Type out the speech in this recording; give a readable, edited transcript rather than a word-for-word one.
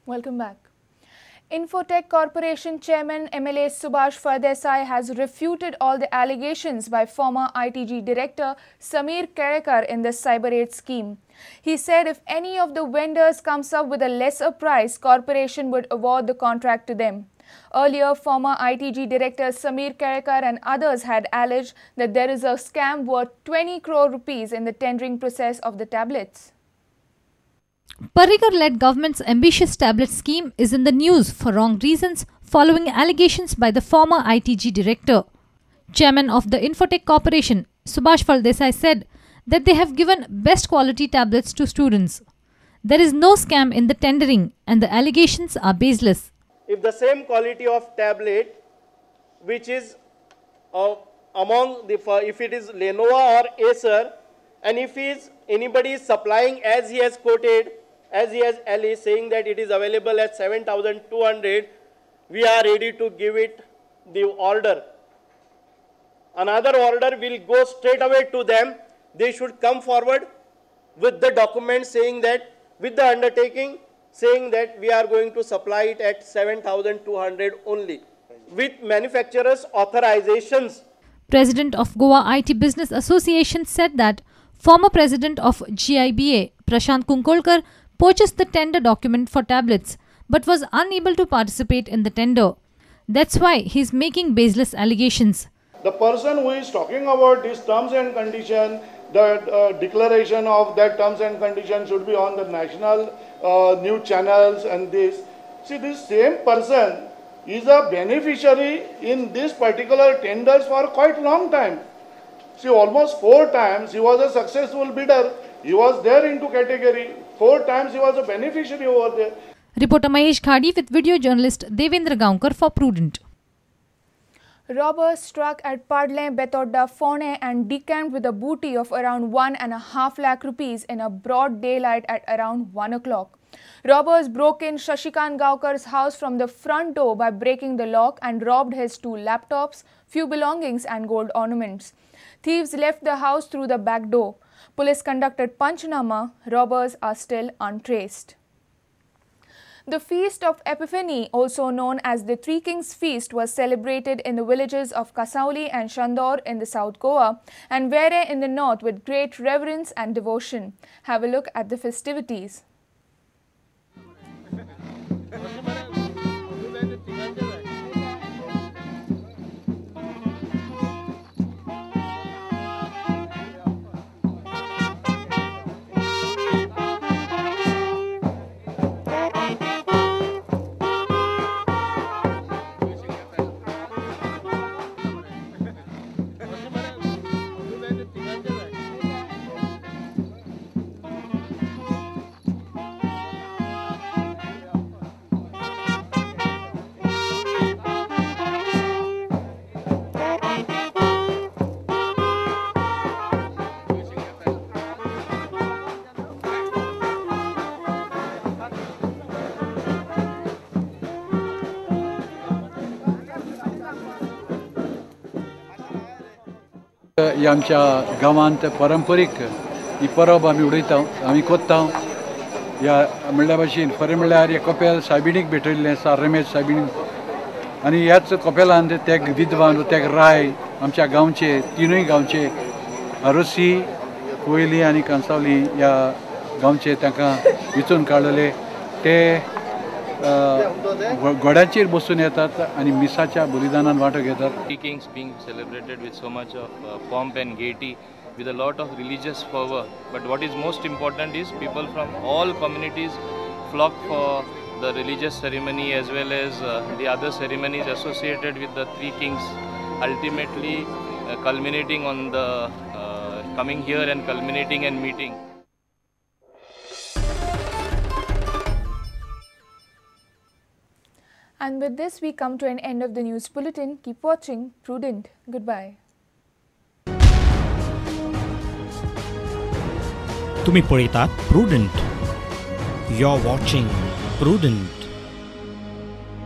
Welcome back. Infotech Corporation Chairman MLA Subhash Fardesai has refuted all the allegations by former ITG Director Samir Kerekar in the Cyber8 scheme. He said if any of the vendors comes up with a lesser price, corporation would award the contract to them. Earlier, former ITG Director Samir Kerekar and others had alleged that there is a scam worth 20 crore rupees in the tendering process of the tablets. Parrikar-led government's ambitious tablet scheme is in the news for wrong reasons following allegations by the former ITG director. Chairman of the Infotech Corporation, Subhash Fardesai, said that they have given best quality tablets to students. There is no scam in the tendering and the allegations are baseless. If the same quality of tablet, which is if it is Lenovo or Acer, and if anybody is supplying as he has quoted, as he has saying that it is available at 7,200, we are ready to give it the order. Another order will go straight away to them. They should come forward with the document saying that, with the undertaking, saying that we are going to supply it at 7,200 only, with manufacturers' authorizations. President of Goa IT Business Association said that former president of GIBA, Prashant Kunkolkar, purchased the tender document for tablets but was unable to participate in the tender. That's why he is making baseless allegations. The person who is talking about these terms and conditions, the declaration of that terms and conditions should be on the national news channels and this. See, this same person is a beneficiary in this particular tenders for quite a long time. See, almost 4 times he was a successful bidder. He was there into category. 4 times he was a beneficiary over there. Reporter Mahesh Khadi with video journalist Devendra Gaonkar for Prudent. Robbers struck at Padle, Betodda, Phone and decamped with a booty of around 1.5 lakh rupees in a broad daylight at around 1 o'clock. Robbers broke in Shashikant Gaokar's house from the front door by breaking the lock and robbed his 2 laptops, few belongings and gold ornaments. Thieves left the house through the back door. Police conducted Panchnama. Robbers are still untraced. The feast of Epiphany, also known as the Three Kings Feast, was celebrated in the villages of Cansaulim and Chandor in the South Goa and Vere in the north with great reverence and devotion. Have a look at the festivities. आमच्या गांवांत पारंपरीक ही परब आमी उडयता आमी कोत्ता ह्या म्हणल्या भाशेन खरें म्हणल्यार हे कपेल सायबिणीक भेटयल्लें आसा रमेश सायबिणीक आनी ह्याच कपेलांत ते विद्वान ते राय आमच्या गांवचे 3 गांवचे अरोसी कोयली आनी कांसावली ह्या गांवचे तांकां विचून काडलेले ते घोड्यांचेर बसून येतात आणि मिसाच्या बलिदानान वांटो घेतात. Three Kings being celebrated with so much of pomp and gaiety, with a lot of religious fervor. But what is most important is people from all communities flock for the religious ceremony as well as the other ceremonies associated with the Three Kings, ultimately culminating on the coming here and culminating and meeting. And with this, we come to an end of the news bulletin. Keep watching Prudent. Goodbye. तुम्ही पळयतात Prudent. You're watching Prudent.